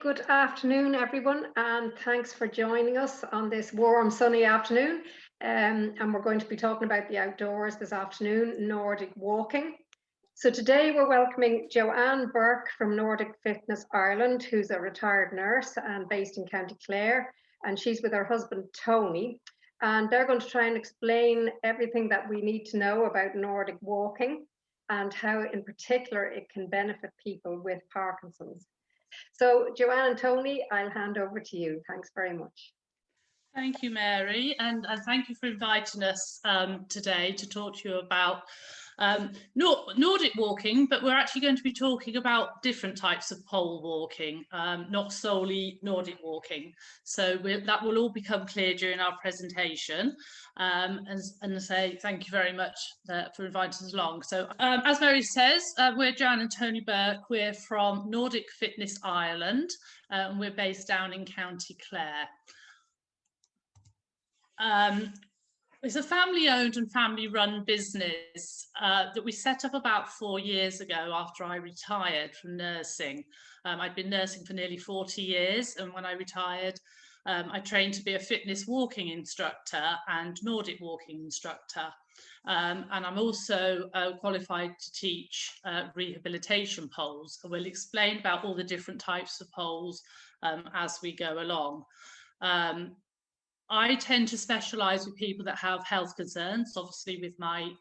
Good afternoon, everyone, and thanks for joining us on this warm, sunny afternoon. And we're going to be talking about the outdoors this afternoon, Nordic walking. So today we're welcoming Joanne Burke from Nordic Fitness Ireland, who's a retired nurse and based in County Clare, and she's with her husband Tony. And they're going to try and explain everything that we need to know about Nordic walking and how, in particular, it can benefit people with Parkinson's. So, Joanne and Tony, I'll hand over to you. Thanks very much. Thank you, Mary, and thank you for inviting us today to talk to you about Nordic walking, but we're actually going to be talking about different types of pole walking, not solely Nordic walking. So that will all become clear during our presentation. And I say thank you very much for inviting us along. So as Mary says, we're Joanne and Tony Burke. We're from Nordic Fitness Ireland, and we're based down in County Clare. It's a family-owned and family-run business that we set up about 4 years ago after I retired from nursing. I'd been nursing for nearly 40 years, and when I retired, I trained to be a fitness walking instructor and Nordic walking instructor. And I'm also qualified to teach rehabilitation poles. We'll explain about all the different types of poles as we go along. I tend to specialise with people that have health concerns, obviously with my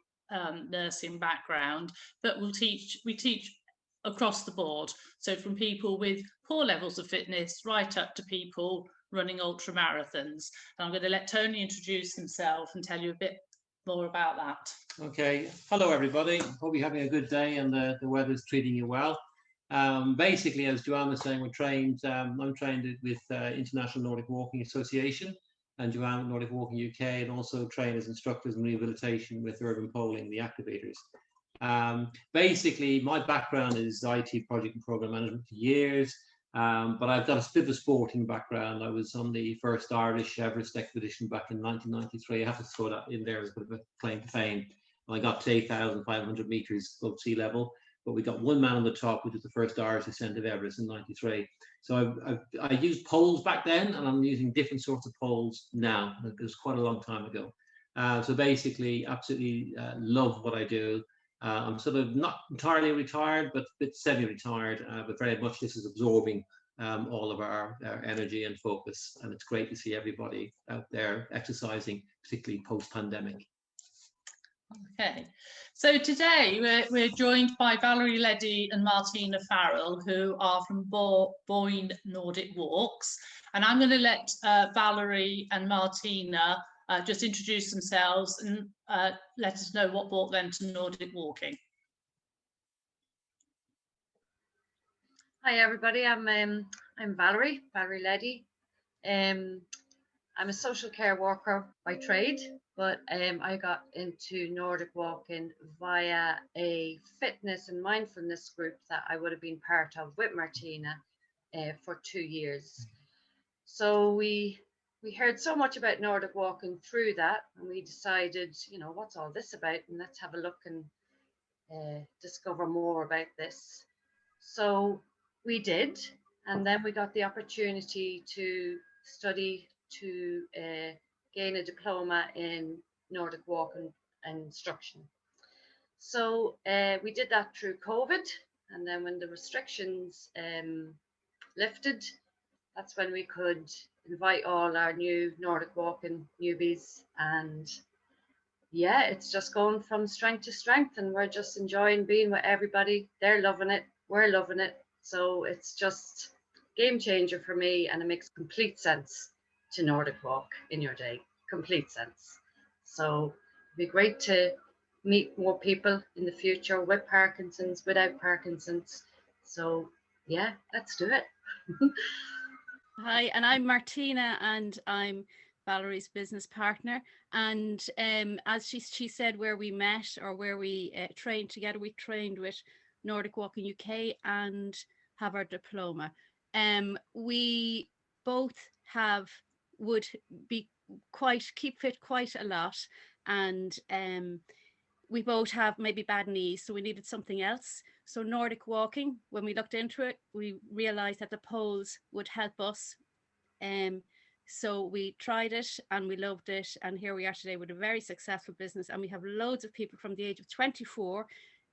nursing background, but we teach across the board. So from people with poor levels of fitness right up to people running ultra marathons. And I'm going to let Tony introduce himself and tell you a bit more about that. Okay, hello everybody. Hope you're having a good day and the weather's treating you well. Basically, as Joanne was saying, I'm trained with International Nordic Walking Association and Joanne Nordic Walking UK, and also train as instructors in rehabilitation with Urban Polling, the activators. Basically, my background is IT project and program management for years, but I've got a bit of a sporting background. I was on the first Irish Everest expedition back in 1993. I have to throw that in there as a bit of a claim to fame. And I got to 8,500 meters above sea level, but we got one man on the top, which was the first Irish ascent of Everest in '93. So I used poles back then, and I'm using different sorts of poles now. It was quite a long time ago. So basically, absolutely love what I do. I'm sort of not entirely retired, but a bit semi-retired, but very much this is absorbing all of our energy and focus. And it's great to see everybody out there exercising, particularly post-pandemic. Okay, so today we're joined by Valerie and Martina Farrell, who are from Boyne Nordic Walks, and I'm going to let Valerie and Martina just introduce themselves and let us know what brought them to Nordic walking. Hi everybody, I'm Valerie Leddy. I'm a social care worker by trade, but I got into Nordic walking via a fitness and mindfulness group that I would have been part of with Martina for 2 years. So we heard so much about Nordic walking through that, and we decided, you know, what's all this about, and let's have a look and discover more about this. So we did, and then we got the opportunity to study to gain a diploma in Nordic walking and instruction. So we did that through COVID, and then when the restrictions lifted, that's when we could invite all our new Nordic walking newbies, and yeah, it's just going from strength to strength, and we're just enjoying being with everybody. They're loving it, we're loving it, so it's just game changer for me, and it makes complete sense to Nordic walk in your day. Complete sense. So it'd be great to meet more people in the future with Parkinson's, without Parkinson's. So yeah, let's do it. Hi, and I'm Martina, and I'm Valerie's business partner. And as she said, where we met or where we trained together, we trained with Nordic Walking UK and have our diploma. We both would be keep fit quite a lot, and we both have maybe bad knees, so we needed something else. So Nordic Walking, when we looked into it, we realized that the poles would help us. So we tried it and we loved it. And here we are today with a very successful business. And we have loads of people from the age of 24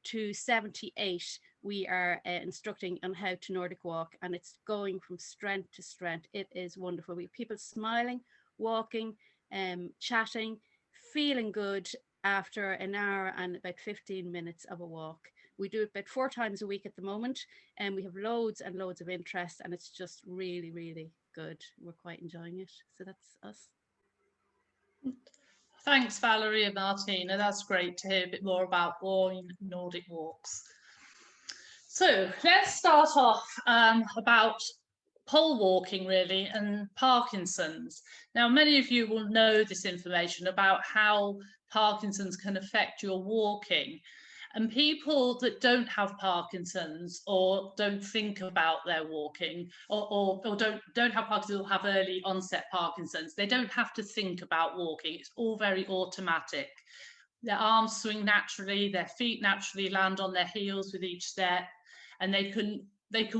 to 78. We are instructing on how to Nordic walk, and it's going from strength to strength. It is wonderful. We have people smiling, walking, chatting, feeling good after an hour and about 15 minutes of a walk. We do it about 4 times a week at the moment, and we have loads and loads of interest, and it's just really, really good. We're quite enjoying it. So that's us. Thanks, Valerie and Martina. That's great to hear a bit more about Boyne Nordic walks. So let's start off about pole walking, really, and Parkinson's. Now, many of you will know this information about how Parkinson's can affect your walking. And people that don't have Parkinson's or don't think about their walking, or don't have Parkinson's or have early onset Parkinson's, they don't have to think about walking. It's all very automatic. Their arms swing naturally, their feet naturally land on their heels with each step, and they can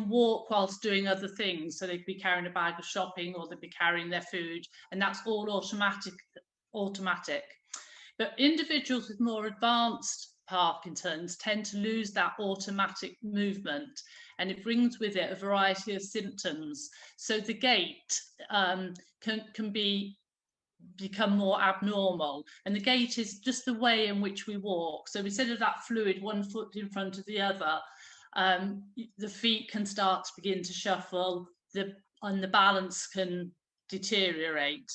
walk whilst doing other things. So they could be carrying a bag of shopping, or they'd be carrying their food, and that's all automatic. But individuals with more advanced Parkinson's tend to lose that automatic movement, and it brings with it a variety of symptoms. So the gait can become more abnormal, and the gait is just the way in which we walk. So instead of that fluid, one foot in front of the other, the feet can start to begin to shuffle, and the balance can deteriorate.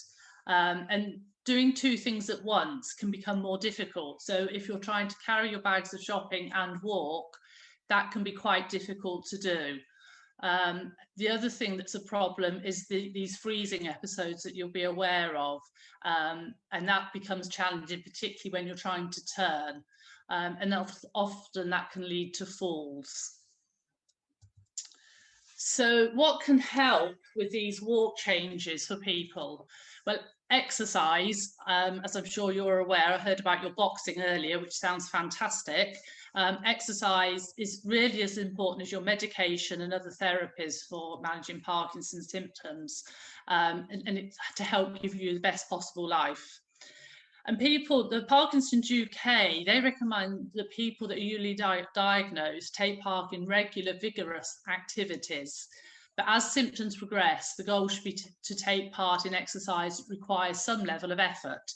And doing 2 things at once can become more difficult. So if you're trying to carry your bags of shopping and walk, that can be quite difficult to do. The other thing that's a problem is these freezing episodes that you'll be aware of, and that becomes challenging, particularly when you're trying to turn, and often that can lead to falls. So what can help with these walk changes for people? Well, exercise, as I'm sure you're aware, I heard about your boxing earlier, which sounds fantastic. Exercise is really as important as your medication and other therapies for managing Parkinson's symptoms, and it's to help give you the best possible life. And the Parkinson's UK, they recommend that people that are newly diagnosed take part in regular, vigorous activities. But as symptoms progress, the goal should be to take part in exercise that requires some level of effort.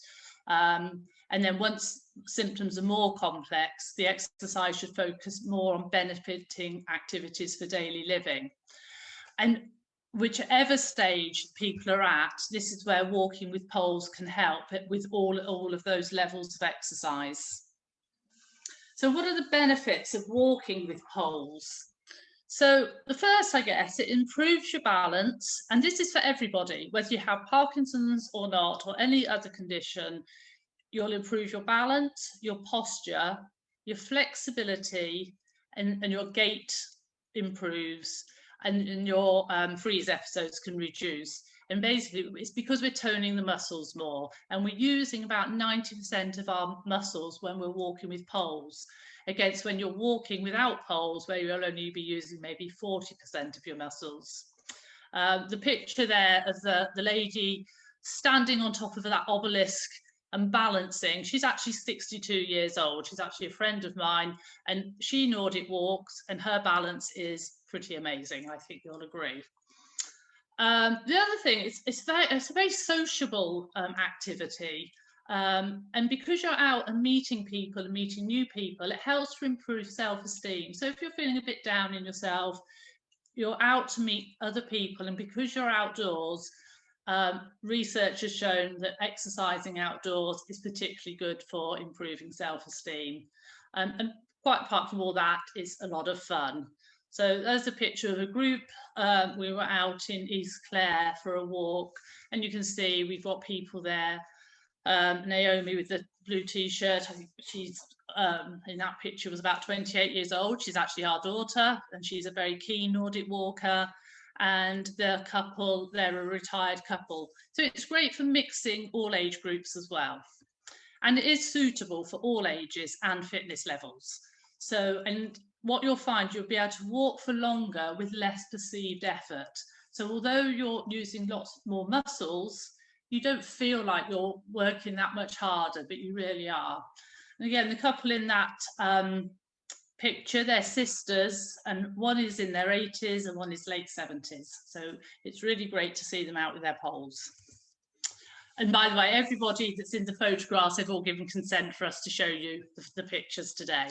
And then once symptoms are more complex, the exercise should focus more on benefiting activities for daily living. And whichever stage people are at, this is where walking with poles can help with all of those levels of exercise. So what are the benefits of walking with poles? So the first, I guess, it improves your balance, and this is for everybody, whether you have Parkinson's or not, or any other condition. You'll improve your balance, your posture, your flexibility, and your gait improves, and your freeze episodes can reduce. And basically, it's because we're toning the muscles more, and we're using about 90% of our muscles when we're walking with poles, against when you're walking without poles, where you'll only be using maybe 40% of your muscles. The picture there of the lady standing on top of that obelisk and balancing, she's actually 62 years old. She's actually a friend of mine, and she Nordic walks, and her balance is pretty amazing. I think you'll agree. The other thing, it's a very sociable activity. And because you're out and meeting people and meeting new people, it helps to improve self-esteem. So if you're feeling a bit down in yourself, you're out to meet other people, and because you're outdoors, research has shown that exercising outdoors is particularly good for improving self-esteem. And quite apart from all that, it's a lot of fun. So there's a picture of a group. We were out in East Clare for a walk, and you can see we've got people there. Naomi with the blue t-shirt, I think she's in that picture was about 28 years old. She's actually our daughter, and she's a very keen Nordic walker. And the couple, they're a retired couple. So it's great for mixing all age groups as well. And it is suitable for all ages and fitness levels. So, and what you'll find, you'll be able to walk for longer with less perceived effort. So although you're using lots more muscles, you don't feel like you're working that much harder, but you really are. And again, the couple in that picture, they're sisters, and one is in their 80s and one is late 70s. So it's really great to see them out with their poles. And by the way, everybody that's in the photographs, they've all given consent for us to show you the pictures today.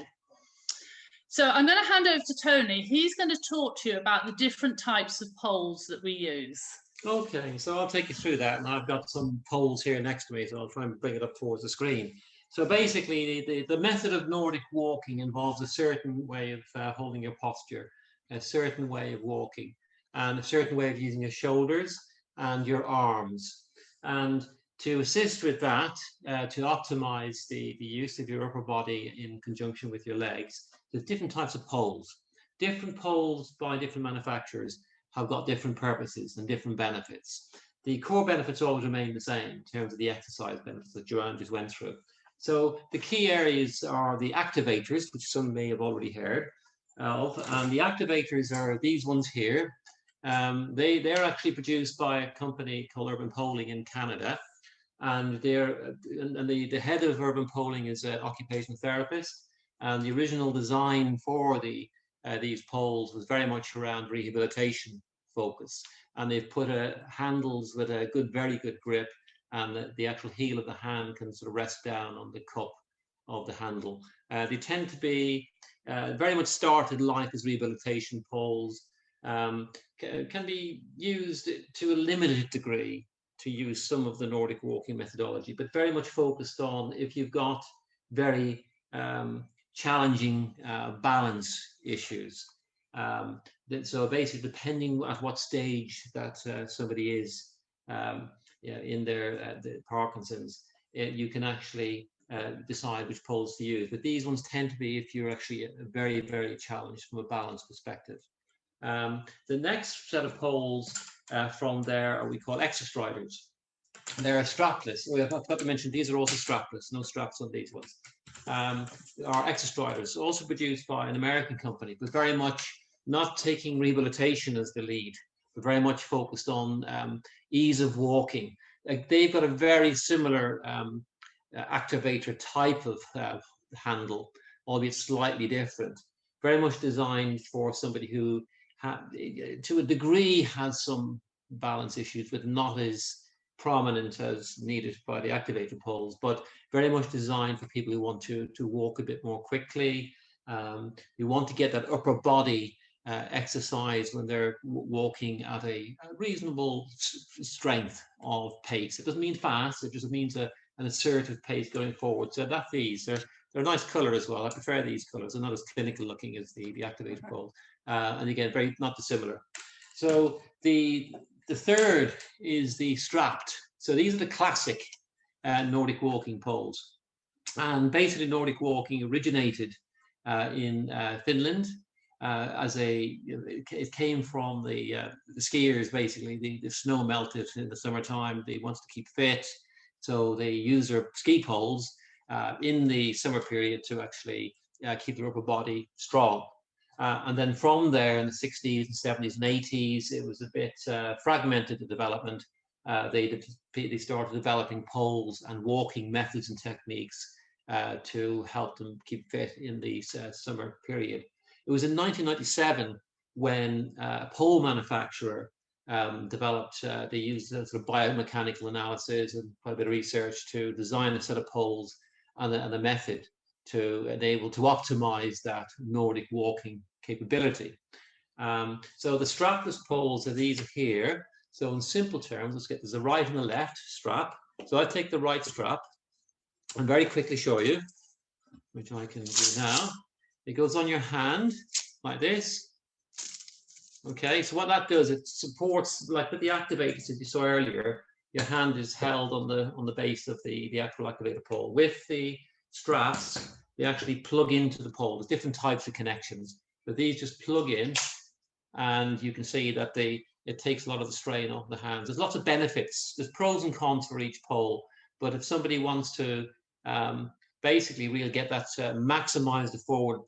So I'm going to hand over to Tony. He's going to talk to you about the different types of poles that we use. Okay, so I'll take you through that, and I've got some poles here next to me, so I'll try and bring it up towards the screen. So basically, the method of Nordic walking involves a certain way of holding your posture, a certain way of walking, and a certain way of using your shoulders and your arms. And to assist with that, to optimize the use of your upper body in conjunction with your legs, there's different types of poles. Different poles by different manufacturers have got different purposes and different benefits. The core benefits always remain the same in terms of the exercise benefits that Joanne just went through. So the key areas are the activators, which some may have already heard of, and the activators are these ones here. They're actually produced by a company called Urban Poling in Canada, and the head of Urban Poling is an occupational therapist, and the original design for these poles was very much around rehabilitation focus, and they've put handles with a very good grip, and the actual heel of the hand can sort of rest down on the cup of the handle. They tend to be very much started life as rehabilitation poles, can be used to a limited degree to use some of the Nordic walking methodology, but very much focused on if you've got very challenging balance issues. So basically, depending at what stage that somebody is in their Parkinsons, you can actually decide which poles to use. But these ones tend to be if you're actually very, very challenged from a balance perspective. The next set of poles from there are we call exostriders. They're strapless. I forgot to mention these are also strapless. No straps on these ones. Are exostriders, also produced by an American company, but very much not taking rehabilitation as the lead, but very much focused on ease of walking. Like they've got a very similar activator type of handle, albeit slightly different. Very much designed for somebody who, to a degree, has some balance issues, but not as prominent as needed by the activator poles, but very much designed for people who want to walk a bit more quickly. You want to get that upper body exercise when they're walking at a reasonable strength of pace. It doesn't mean fast, it just means an assertive pace going forward. So that's these. They're a nice color as well. I prefer these colors. They're not as clinical looking as the activator pole. And again, very not dissimilar. So the third is the strapped. So these are the classic Nordic walking poles. And basically Nordic walking originated in Finland it came from the skiers, basically. The snow melted in the summertime. They wanted to keep fit. So they use their ski poles in the summer period to actually keep their upper body strong. And then from there in the 60s and 70s and 80s, it was a bit fragmented, the development. They started developing poles and walking methods and techniques to help them keep fit in the summer period. It was in 1997 when a pole manufacturer developed, they used sort of biomechanical analysis and quite a bit of research to design a set of poles and a method to enable to optimize that Nordic walking capability. So the strapless poles are these here. So in simple terms, let's get there's a right and a left strap. So I take the right strap and very quickly show you, which I can do now. It goes on your hand like this. Okay, so what that does, it supports, like with the activators that you saw earlier, your hand is held on the base of the actual activator pole. With the straps, they actually plug into the pole. There's different types of connections, but these just plug in, and you can see that it takes a lot of the strain off the hands. There's lots of benefits. There's pros and cons for each pole, but if somebody wants to basically we'll get that maximize the forward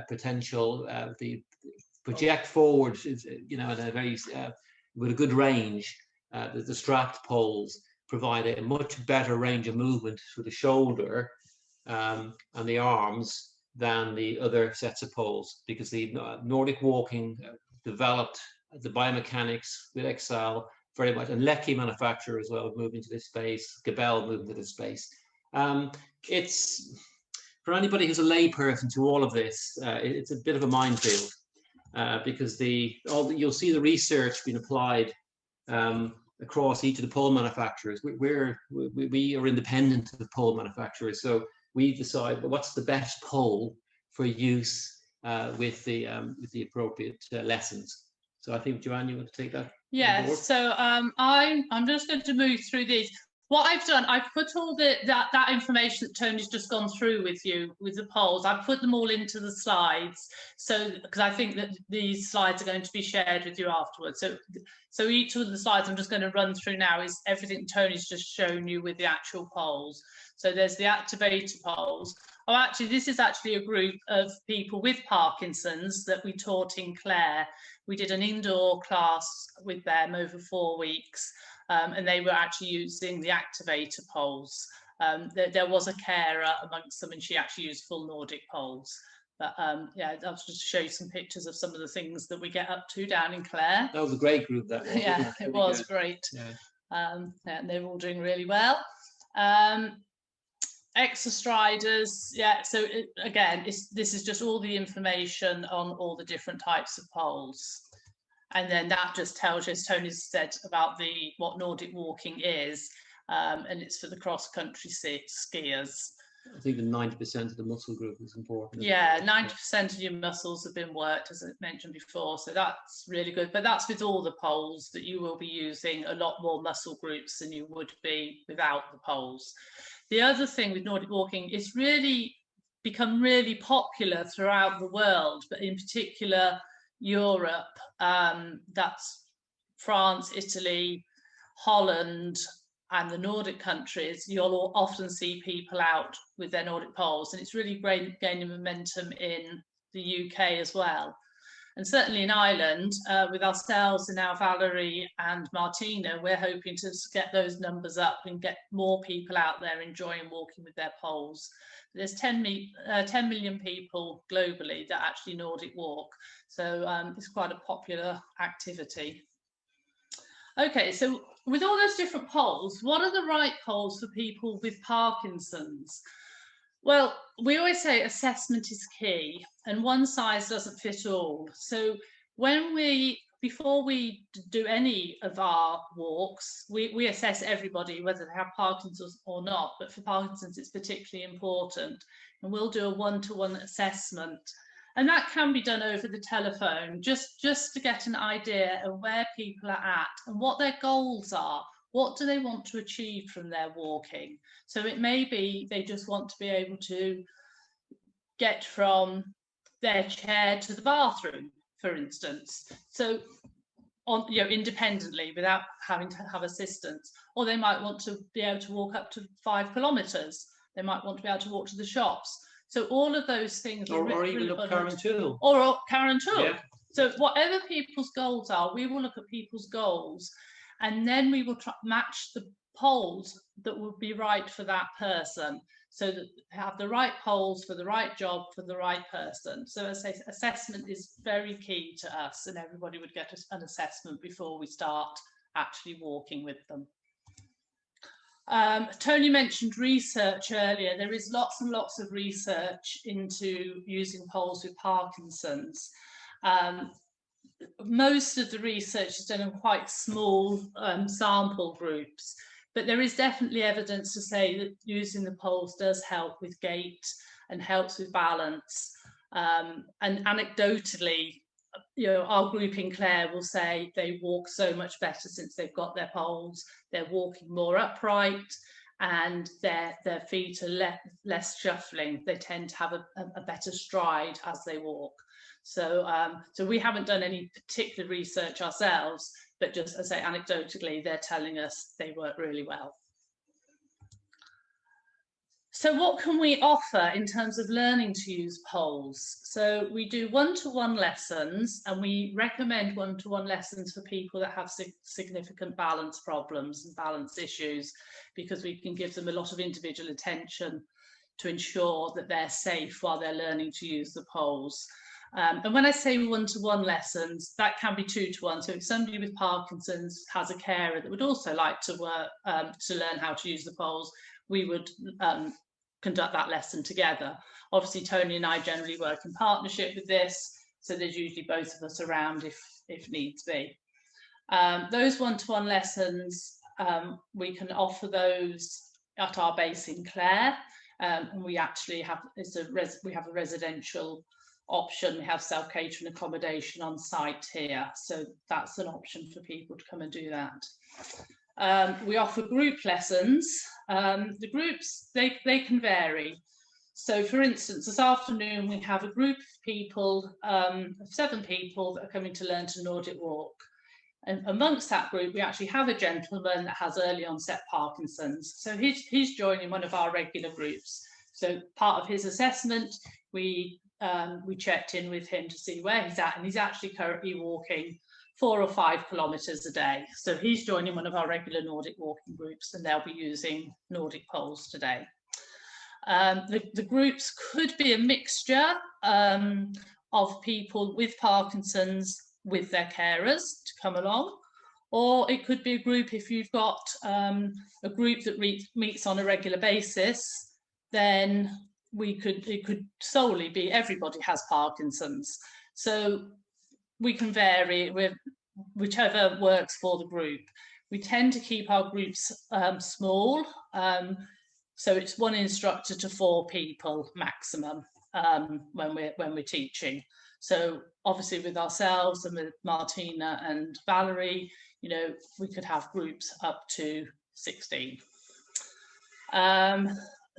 potential, the project forward, you know, at a very with a good range. The strapped poles provide a much better range of movement for the shoulder and the arms than the other sets of poles, because the Nordic Walking developed the biomechanics with Excel very much, and Lecky manufacturer as well moved into this space, Gabel moved into this space. It's, for anybody who's a layperson to all of this, it's a bit of a minefield, because you'll see the research being applied across each of the pole manufacturers. We are independent of the pole manufacturers, so we decide what's the best pole for use with the appropriate lessons. So I think, Joanne, you want to take that? Yes. So I'm just going to move through these. What I've done, I've put all that information that Tony's just gone through with you, with the polls, I've put them all into the slides. So, because I think that these slides are going to be shared with you afterwards. So each of the slides I'm just going to run through now is everything Tony's just shown you with the actual polls. So there's the activator polls. Oh, actually, this is actually a group of people with Parkinson's that we taught in Clare. We did an indoor class with them over 4 weeks. And they were actually using the activator poles. There was a carer amongst them, and she actually used full Nordic poles. But yeah, I'll just show you some pictures of some of the things that we get up to down in Clare. That was a great group, that was. Yeah, it was great. Yeah. And they were all doing really well. Exostriders, yeah. So again, this is just all the information on all the different types of poles. And then that just tells you, as Tony said, about what Nordic Walking is, and it's for the cross-country skiers. I think the 90% of the muscle group is important. Yeah, 90% of your muscles have been worked, as I mentioned before, so that's really good. But that's with all the poles, that you will be using a lot more muscle groups than you would be without the poles. The other thing with Nordic Walking is really become really popular throughout the world, but in particular Europe, that's France, Italy, Holland, and the Nordic countries. You'll often see people out with their Nordic poles, and it's really gaining momentum in the UK as well. And certainly in Ireland, with ourselves and now Valerie and Martina, we're hoping to get those numbers up and get more people out there enjoying walking with their poles. There's 10 million people globally that actually Nordic walk. So it's quite a popular activity. Okay, so with all those different poles, what are the right poles for people with Parkinson's? Well, we always say assessment is key, and one size doesn't fit all. So before we do any of our walks, we assess everybody, whether they have Parkinson's or not, but for Parkinson's, it's particularly important. And we'll do a one-to-one assessment. And that can be done over the telephone, just to get an idea of where people are at and what their goals are. What do they want to achieve from their walking? So it may be they just want to be able to get from their chair to the bathroom, for instance. So independently, without having to have assistance. Or they might want to be able to walk up to 5 kilometres. They might want to be able to walk to the shops. So all of those things. Or even look Karen Tool. Or Karen Tool. Yeah. So whatever people's goals are, we will look at people's goals, and then we will match the poles that will be right for that person, so that they have the right poles for the right job for the right person. So as I say, assessment is very key to us, and everybody would get an assessment before we start actually walking with them. Tony mentioned research earlier. There is lots and lots of research into using poles with Parkinson's. Most of the research is done in quite small sample groups, but there is definitely evidence to say that using the poles does help with gait and helps with balance. And anecdotally, our group in Clare will say they walk so much better since they've got their poles. They're walking more upright, and their feet are less shuffling. They tend to have a better stride as they walk. So we haven't done any particular research ourselves, but just, as I say, anecdotally, they're telling us they work really well. So what can we offer in terms of learning to use poles? So we do one-to-one lessons, and we recommend one-to-one lessons for people that have significant balance problems and balance issues, because we can give them a lot of individual attention to ensure that they're safe while they're learning to use the poles. And when I say one-to-one lessons, that can be 2-to-1. So if somebody with Parkinson's has a carer that would also like to work to learn how to use the poles, we would conduct that lesson together. Obviously, Tony and I generally work in partnership with this, so there's usually both of us around if needs be. Those one-to-one lessons, we can offer those at our base in Clare, and we actually have we have a residential option. We have self-catering accommodation on site here, so that's an option for people to come and do that. We offer group lessons. The groups, they can vary. So for instance, this afternoon we have a group of people, 7 people that are coming to learn to Nordic walk. And amongst that group, we actually have a gentleman that has early onset Parkinson's. So he's joining one of our regular groups. So part of his assessment, we checked in with him to see where he's at, and he's actually currently walking 4 or 5 kilometres a day. So he's joining one of our regular Nordic walking groups, and they'll be using Nordic poles today. The groups could be a mixture of people with Parkinson's with their carers to come along, or it could be a group, if you've got a group that meets on a regular basis, then it could solely be everybody has Parkinson's. So we can vary with whichever works for the group. We tend to keep our groups small, so it's 1 instructor to 4 people maximum when we're teaching. So obviously with ourselves and with Martina and Valerie, you know, we could have groups up to 16.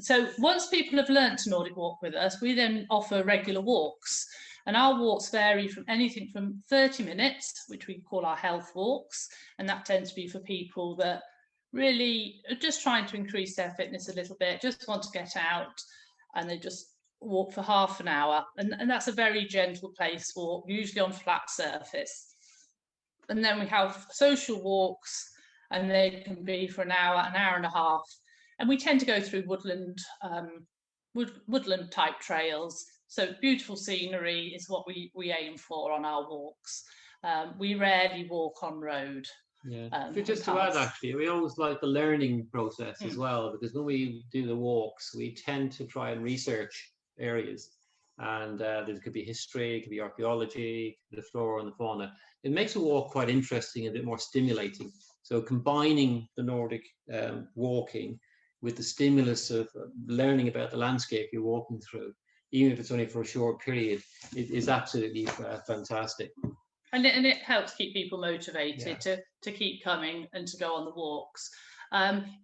So once people have learnt to Nordic walk with us, we then offer regular walks. And our walks vary from anything from 30 minutes, which we call our health walks. And that tends to be for people that really are just trying to increase their fitness a little bit, just want to get out, and they just walk for half an hour. And that's a very gentle pace walk, usually on flat surface. And then we have social walks, and they can be for an hour and a half. And we tend to go through woodland type trails. So beautiful scenery is what we aim for on our walks. We rarely walk on road. Yeah, just to add, actually, we always like the learning process as well, because when we do the walks, we tend to try and research areas. And there could be history, it could be archaeology, the flora and the fauna. It makes a walk quite interesting, a bit more stimulating. So combining the Nordic walking with the stimulus of learning about the landscape you're walking through, even if it's only for a short period, it is absolutely fantastic. And it helps keep people motivated to keep coming and to go on the walks.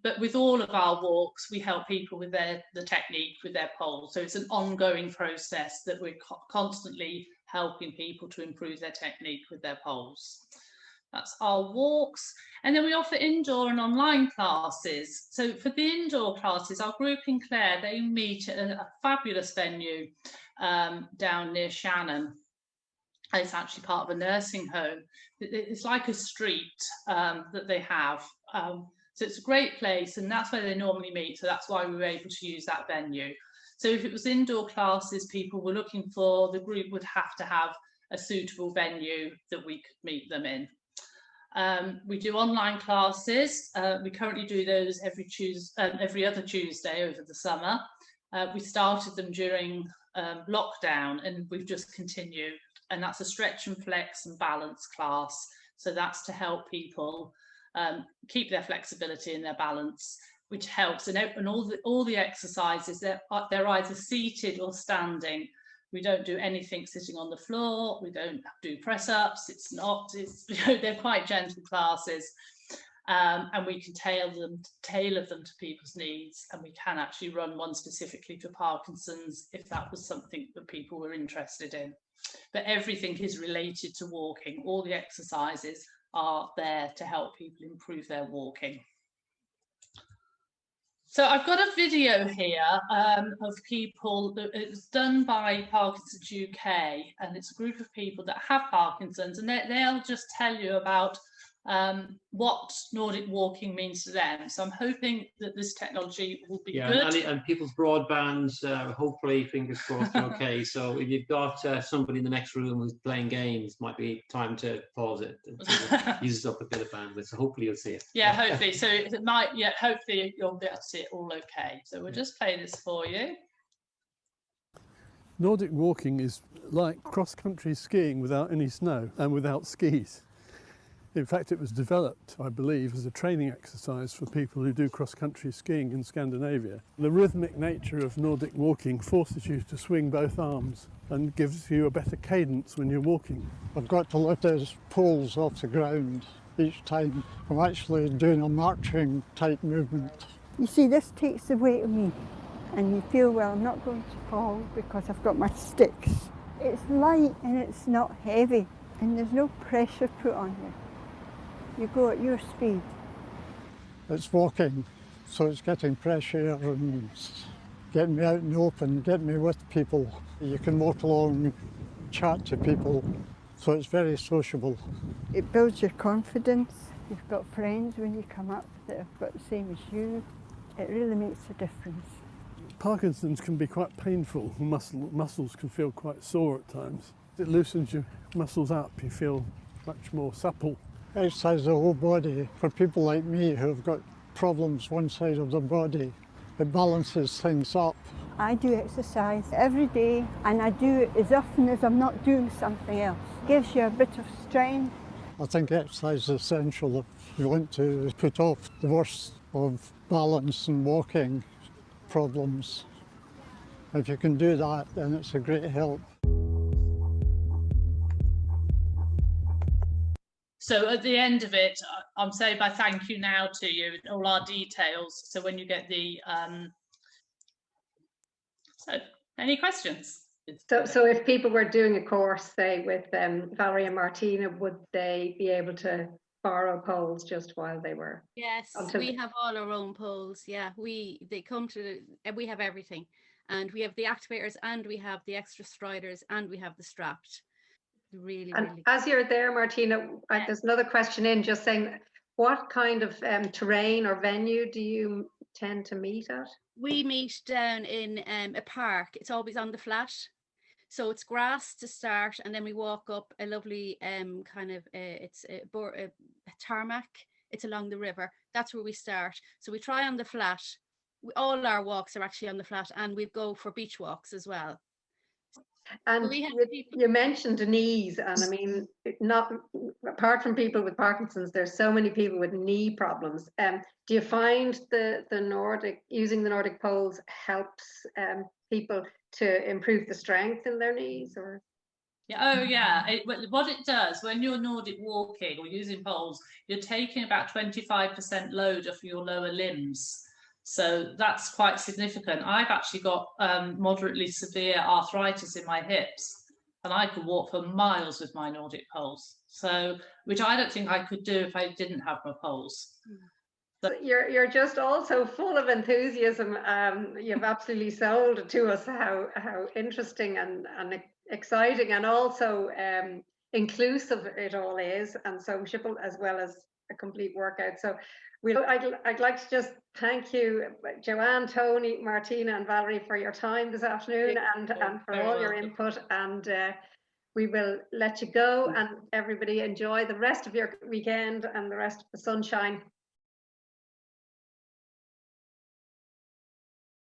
But with all of our walks, we help people with the technique with their poles. So it's an ongoing process that we're constantly helping people to improve their technique with their poles. That's our walks. And then we offer indoor and online classes. So for the indoor classes, our group in Clare, they meet at a fabulous venue down near Shannon. It's actually part of a nursing home. It's like a street that they have. So it's a great place, and that's where they normally meet. So that's why we were able to use that venue. So if it was indoor classes people were looking for, the group would have to have a suitable venue that we could meet them in. We do online classes. We currently do those every other Tuesday over the summer. We started them during lockdown, and we've just continued. And that's a stretch and flex and balance class. So that's to help people keep their flexibility and their balance, which helps. And all the exercises, they're either seated or standing. We don't do anything sitting on the floor. We don't do press-ups. They're quite gentle classes. And we can tailor them to people's needs. And we can actually run one specifically for Parkinson's if that was something that people were interested in. But everything is related to walking. All the exercises are there to help people improve their walking. So I've got a video here of people, it was done by Parkinsons UK, and it's a group of people that have Parkinson's, and they'll just tell you about what Nordic walking means to them. So I'm hoping that this technology will be good. And people's broadband, hopefully, fingers crossed, okay. So if you've got somebody in the next room who's playing games, might be time to pause it and uses up a bit of bandwidth. So hopefully you'll see it. Yeah, hopefully. So it might, yeah, hopefully you'll be able to see it all okay. So we'll just play this for you. Nordic walking is like cross-country skiing without any snow and without skis. In fact, it was developed, I believe, as a training exercise for people who do cross-country skiing in Scandinavia. The rhythmic nature of Nordic walking forces you to swing both arms and gives you a better cadence when you're walking. I've got to lift those poles off the ground each time. I'm actually doing a marching type movement. You see, this takes the weight of me, and you feel, well, I'm not going to fall because I've got my sticks. It's light and it's not heavy, and there's no pressure put on you. You go at your speed. It's walking, so it's getting fresh air and getting me out in the open, getting me with people. You can walk along, chat to people, so it's very sociable. It builds your confidence. You've got friends when you come up that have got the same as you. It really makes a difference. Parkinson's can be quite painful. Muscles can feel quite sore at times. It loosens your muscles up. You feel much more supple. Exercise the whole body. For people like me who have got problems one side of the body, it balances things up. I do exercise every day, and I do it as often as I'm not doing something else. It gives you a bit of strength. I think exercise is essential if you want to put off the worst of balance and walking problems. If you can do that, then it's a great help. So at the end of it, I'm saying my thank you now to you, all our details. So when you get the, so any questions? So if people were doing a course, say with Valerie and Martina, would they be able to borrow poles just while they were? Yes, we have all our own poles. Yeah, they come to, we have everything, and we have the activators, and we have the extra striders, and we have the strapped. Really. As you're there, Martina, there's another question in just saying, what kind of terrain or venue do you tend to meet at? We meet down in a park. It's always on the flat, so it's grass to start, and then we walk up a lovely it's a tarmac. It's along the river. That's where we start. So we try on the flat. All our walks are actually on the flat, and we go for beach walks as well. And you mentioned knees, and I mean, not apart from people with Parkinson's, there's so many people with knee problems. Do you find using the Nordic poles helps people to improve the strength in their knees, or? Yeah, oh yeah. What it does when you're Nordic walking or using poles, you're taking about 25% load off your lower limbs. So that's quite significant. I've actually got moderately severe arthritis in my hips, and I could walk for miles with my Nordic poles. So, which I don't think I could do if I didn't have my poles. So, you're just also full of enthusiasm. You've absolutely sold to us how interesting and exciting, and also inclusive it all is, and sociable, as well as a complete workout. So I'd like to just thank you, Joanne, Tony, Martina and Valerie, for your time this afternoon, and for all your input, and we will let you go, and everybody enjoy the rest of your weekend and the rest of the sunshine.